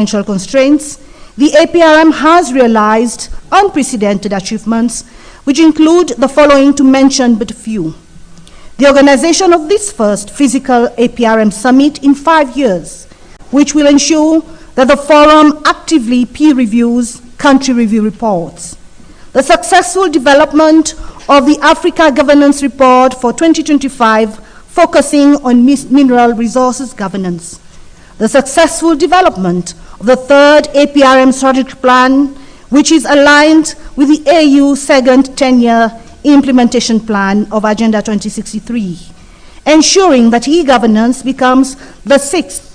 financial constraints, the APRM has realized unprecedented achievements, which include the following, to mention but a few. The organization of this first physical APRM summit in 5 years, which will ensure that the forum actively peer reviews country review reports. The successful development of the Africa Governance Report for 2025, focusing on mineral resources governance. The successful development of the third APRM strategic plan, which is aligned with the AU second 10-year implementation plan of Agenda 2063, ensuring that e-governance becomes the sixth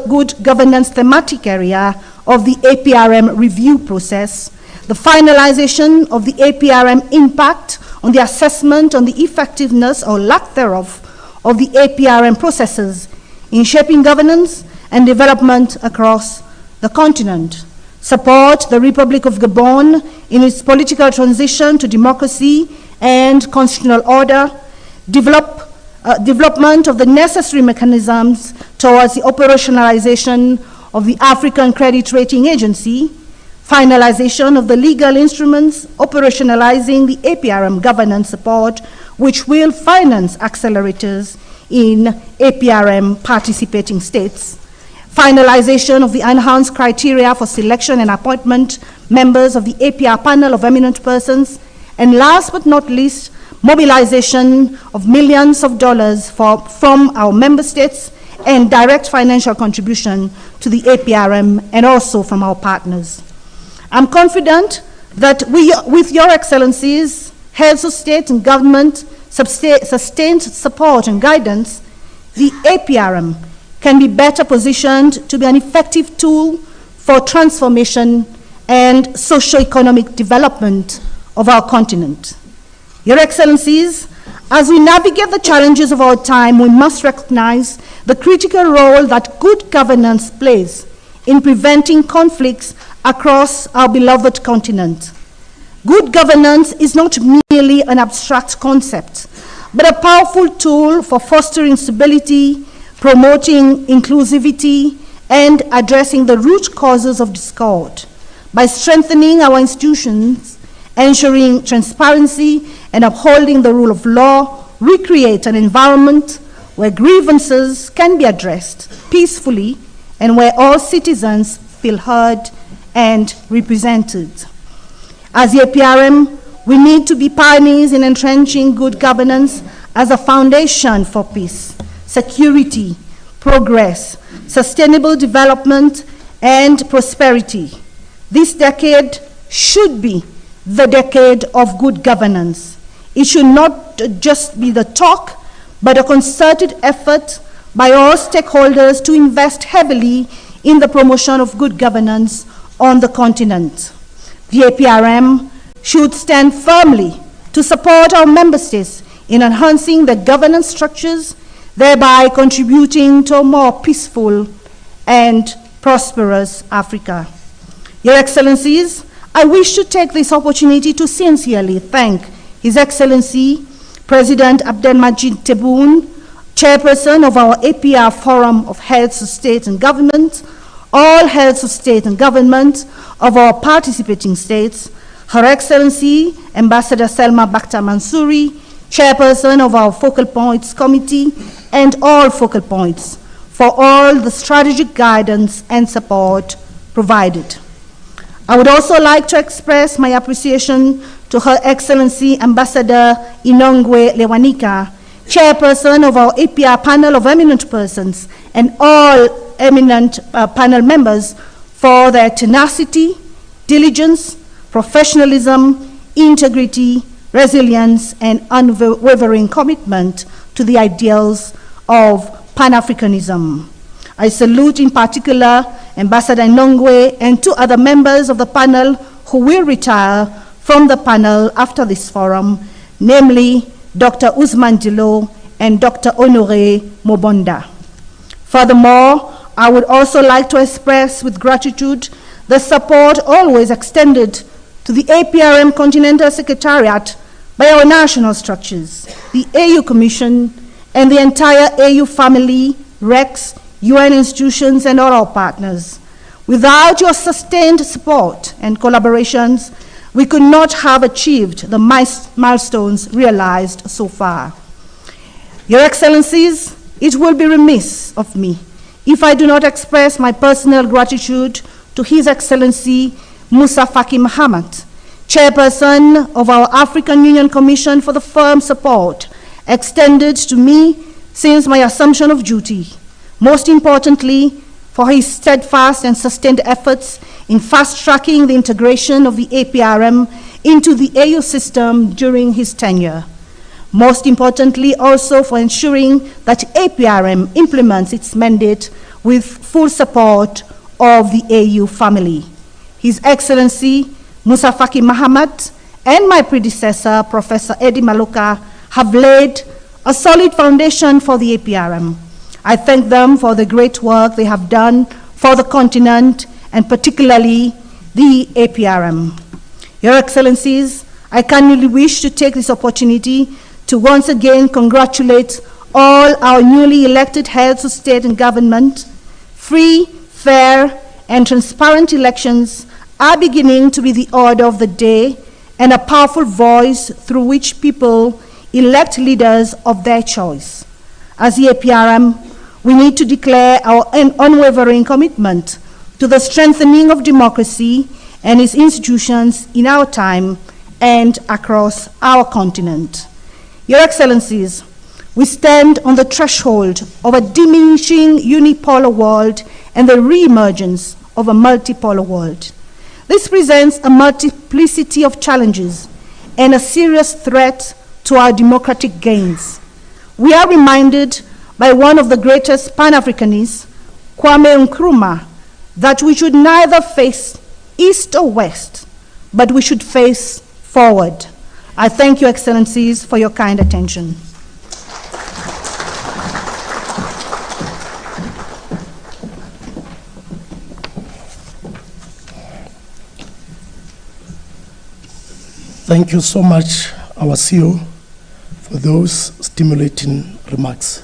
good governance thematic area of the APRM review process, the finalization of the APRM impact on the assessment on the effectiveness or lack thereof of the APRM processes in shaping governance and development across the continent, support the Republic of Gabon in its political transition to democracy and constitutional order, development of the necessary mechanisms towards the operationalization of the African Credit Rating Agency, finalization of the legal instruments operationalizing the APRM governance support, which will finance accelerators in APRM participating states, finalization of the enhanced criteria for selection and appointment members of the APR panel of eminent persons, and last but not least, mobilization of millions of dollars from our member states and direct financial contribution to the APRM and also from our partners. I'm confident that with your excellencies, heads of state and government, sustained support and guidance, the APRM can be better positioned to be an effective tool for transformation and socio-economic development of our continent. Your Excellencies, as we navigate the challenges of our time, we must recognize the critical role that good governance plays in preventing conflicts across our beloved continent. Good governance is not merely an abstract concept, but a powerful tool for fostering stability, promoting inclusivity, and addressing the root causes of discord. By strengthening our institutions, ensuring transparency, and upholding the rule of law, we create an environment where grievances can be addressed peacefully and where all citizens feel heard and represented. As the APRM, we need to be pioneers in entrenching good governance as a foundation for peace, security, progress, sustainable development, and prosperity. This decade should be the decade of good governance. It should not just be the talk, but a concerted effort by all stakeholders to invest heavily in the promotion of good governance on the continent. The APRM should stand firmly to support our member states in enhancing their governance structures, thereby contributing to a more peaceful and prosperous Africa. Your Excellencies, I wish to take this opportunity to sincerely thank His Excellency President Abdelmajid Tebboune, Chairperson of our APR Forum of Heads of State and Government, all heads of state and government of our participating states, Her Excellency Ambassador Selma Bakhtar Mansouri, Chairperson of our Focal Points Committee, and all focal points for all the strategic guidance and support provided. I would also like to express my appreciation to Her Excellency Ambassador Inongwe Lewanika, Chairperson of our APR panel of eminent persons, and all eminent panel members for their tenacity, diligence, professionalism, integrity, resilience, and unwavering commitment to the ideals of Pan-Africanism. I salute in particular Ambassador Inongwe and 2 other members of the panel who will retire from the panel after this forum, namely Dr. Ousmane Dilo and Dr. Honoré Mobonda. Furthermore, I would also like to express with gratitude the support always extended to the APRM Continental Secretariat by our national structures, the AU Commission, and the entire AU family, REX, UN institutions, and all our partners. Without your sustained support and collaborations, we could not have achieved the milestones realized so far. Your Excellencies, it will be remiss of me if I do not express my personal gratitude to His Excellency Musa Faki Mahamat, Chairperson of our African Union Commission, for the firm support extended to me since my assumption of duty. Most importantly, for his steadfast and sustained efforts in fast-tracking the integration of the APRM into the AU system during his tenure. Most importantly, also for ensuring that APRM implements its mandate with full support of the AU family. His Excellency Musa Faki Mahamat and my predecessor, Professor Eddie Maloka, have laid a solid foundation for the APRM. I thank them for the great work they have done for the continent and particularly the APRM. Your Excellencies, I kindly wish to take this opportunity to once again congratulate all our newly elected heads of state and government. Free, fair, and transparent elections are beginning to be the order of the day and a powerful voice through which people elect leaders of their choice. As the APRM, we need to declare our unwavering commitment to the strengthening of democracy and its institutions in our time and across our continent. Your Excellencies, we stand on the threshold of a diminishing unipolar world and the re-emergence of a multipolar world. This presents a multiplicity of challenges and a serious threat to our democratic gains. We are reminded by one of the greatest Pan-Africanists, Kwame Nkrumah, that we should neither face east or west, but we should face forward. I thank you, Excellencies, for your kind attention. Thank you so much, our CEO, for those stimulating remarks.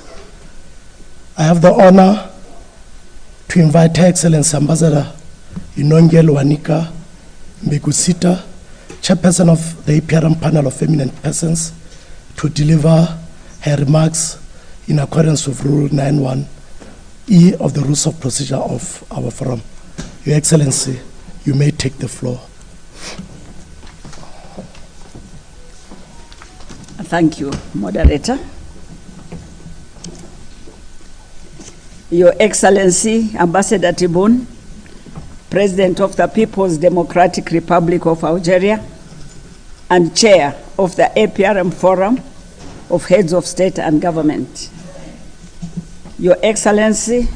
I have the honor to invite Her Excellency Ambassador Inongel Wanika Mbegusita, Chairperson of the APRM Panel of Eminent Persons, to deliver her remarks in accordance with Rule 91E of the Rules of Procedure of our forum. Your Excellency, you may take the floor. Thank you, Moderator. Your Excellency, Ambassador Tibun, President of the People's Democratic Republic of Algeria, and Chair of the APRM Forum of Heads of State and Government. Your Excellency,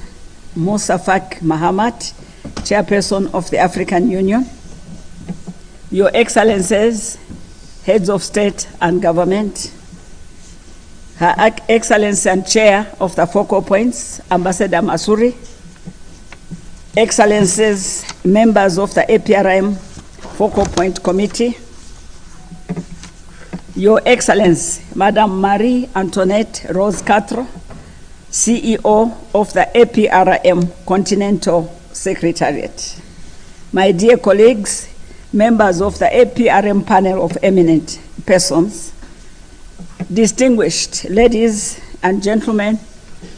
Musa Faki Mahamat, Chairperson of the African Union. Your Excellencies, Heads of State and Government, Her Excellency and Chair of the Focal Points, Ambassador Masuri, Excellencies, members of the APRM Focal Point Committee, Your Excellency, Madam Marie Antoinette Rose Castro, CEO of the APRM Continental Secretariat, my dear colleagues, members of the APRM Panel of Eminent Persons, distinguished ladies and gentlemen,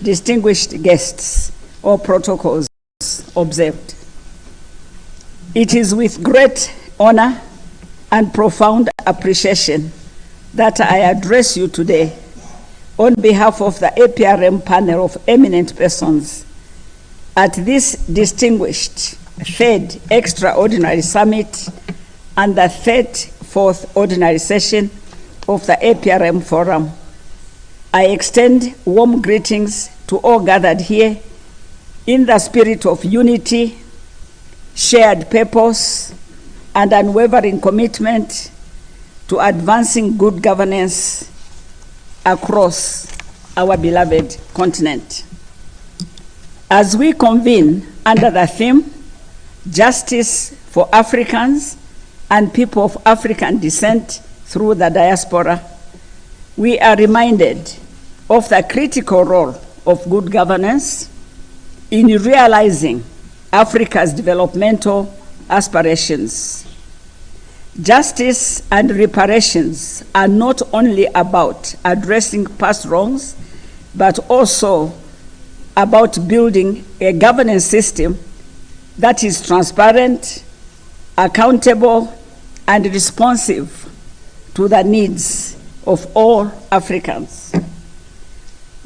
distinguished guests, all protocols observed. It is with great honor and profound appreciation that I address you today on behalf of the APRM Panel of Eminent Persons at this distinguished third extraordinary summit and the 34th ordinary session of the APRM Forum. I extend warm greetings to all gathered here in the spirit of unity, shared purpose, and unwavering commitment to advancing good governance across our beloved continent. As we convene under the theme, Justice for Africans and People of African Descent through the Diaspora, we are reminded of the critical role of good governance in realizing Africa's developmental aspirations. Justice and reparations are not only about addressing past wrongs, but also about building a governance system that is transparent, accountable, and responsive to the needs of all Africans.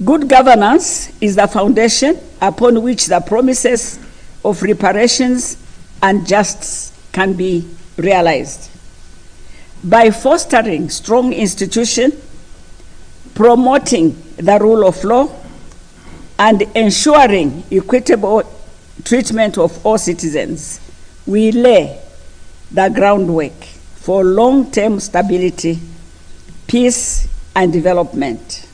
Good governance is the foundation upon which the promises of reparations and justice can be realized. By fostering strong institutions, promoting the rule of law, and ensuring equitable treatment of all citizens, we lay the groundwork for long-term stability, peace, and development.